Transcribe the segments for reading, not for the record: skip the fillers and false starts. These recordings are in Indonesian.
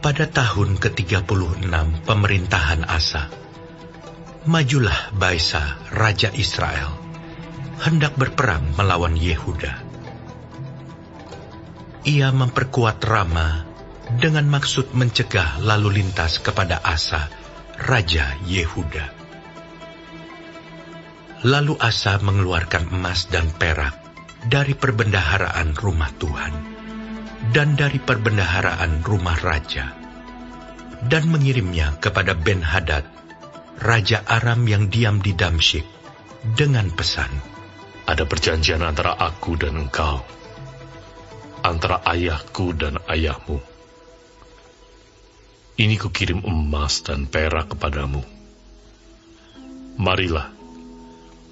Pada tahun ke-36 pemerintahan Asa, majulah Baesa, Raja Israel, hendak berperang melawan Yehuda. Ia memperkuat Rama dengan maksud mencegah lalu lintas kepada Asa, Raja Yehuda. Lalu Asa mengeluarkan emas dan perak dari perbendaharaan rumah Tuhan dan dari perbendaharaan rumah raja, dan mengirimnya kepada Ben-Hadad, Raja Aram yang diam di Damsyik, dengan pesan, "Ada perjanjian antara aku dan engkau, antara ayahku dan ayahmu. Ini kukirim emas dan perak kepadamu. Marilah,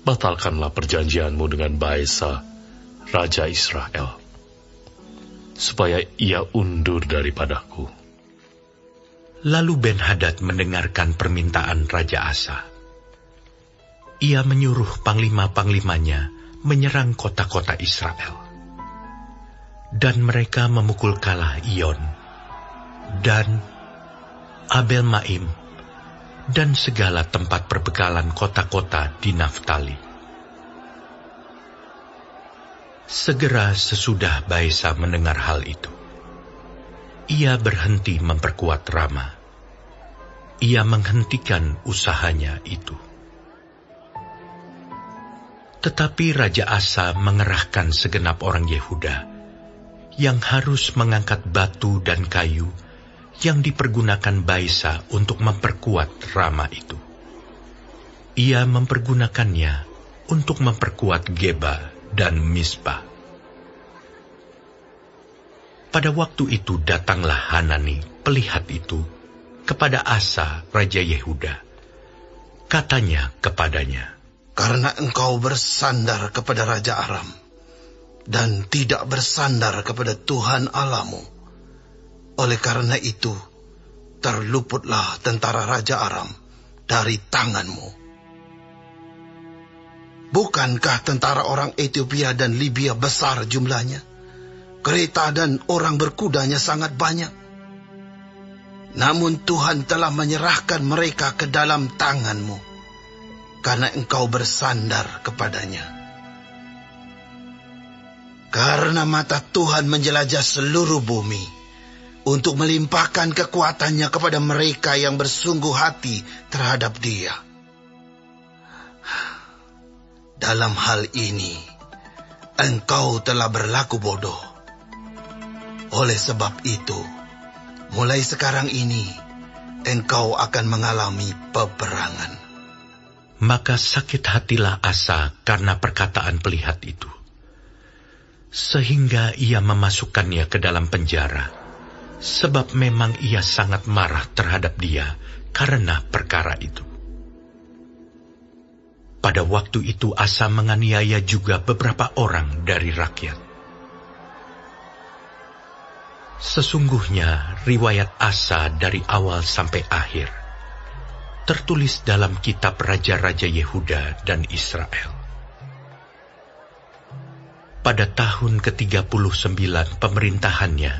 batalkanlah perjanjianmu dengan Baesa, Raja Israel, supaya ia undur daripadaku." Lalu Ben-Hadad mendengarkan permintaan Raja Asa. Ia menyuruh panglima-panglimanya menyerang kota-kota Israel. Dan mereka memukul kalah Iyon, dan Abel Maim, dan segala tempat perbekalan kota-kota di Naftali. Segera sesudah Baesa mendengar hal itu, ia berhenti memperkuat Rama. Ia menghentikan usahanya itu. Tetapi Raja Asa mengerahkan segenap orang Yehuda yang harus mengangkat batu dan kayu yang dipergunakan Baesa untuk memperkuat Rama itu. Ia mempergunakannya untuk memperkuat Geba dan Mispa. Pada waktu itu datanglah Hanani, pelihat itu, kepada Asa, Raja Yehuda. Katanya kepadanya, "Karena engkau bersandar kepada Raja Aram, dan tidak bersandar kepada Tuhan Allahmu, oleh karena itu, terluputlah tentara Raja Aram dari tanganmu. Bukankah tentara orang Ethiopia dan Libya besar jumlahnya? Kereta dan orang berkudanya sangat banyak. Namun Tuhan telah menyerahkan mereka ke dalam tanganmu, karena engkau bersandar kepadanya. Karena mata Tuhan menjelajah seluruh bumi, untuk melimpahkan kekuatannya kepada mereka yang bersungguh hati terhadap Dia. Dalam hal ini, engkau telah berlaku bodoh. Oleh sebab itu, mulai sekarang ini, engkau akan mengalami peperangan." Maka sakit hatilah Asa karena perkataan pelihat itu, sehingga ia memasukkannya ke dalam penjara, sebab memang ia sangat marah terhadap dia karena perkara itu. Pada waktu itu Asa menganiaya juga beberapa orang dari rakyat. Sesungguhnya riwayat Asa dari awal sampai akhir tertulis dalam kitab Raja-Raja Yehuda dan Israel. Pada tahun ke-39 pemerintahannya,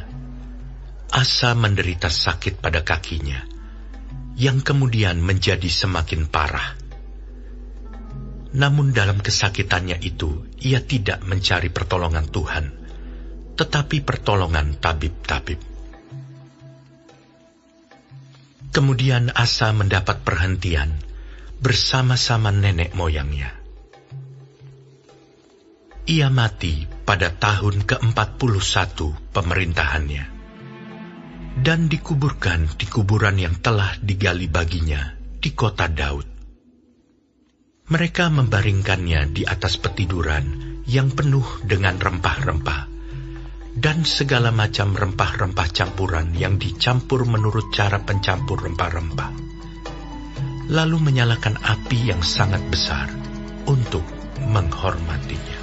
Asa menderita sakit pada kakinya, yang kemudian menjadi semakin parah. Namun dalam kesakitannya itu, ia tidak mencari pertolongan Tuhan, tetapi pertolongan tabib-tabib. Kemudian Asa mendapat perhentian bersama-sama nenek moyangnya. Ia mati pada tahun ke-41 pemerintahannya, dan dikuburkan di kuburan yang telah digali baginya di kota Daud. Mereka membaringkannya di atas petiduran yang penuh dengan rempah-rempah, dan segala macam rempah-rempah campuran yang dicampur menurut cara pencampur rempah-rempah. Lalu menyalakan api yang sangat besar untuk menghormatinya.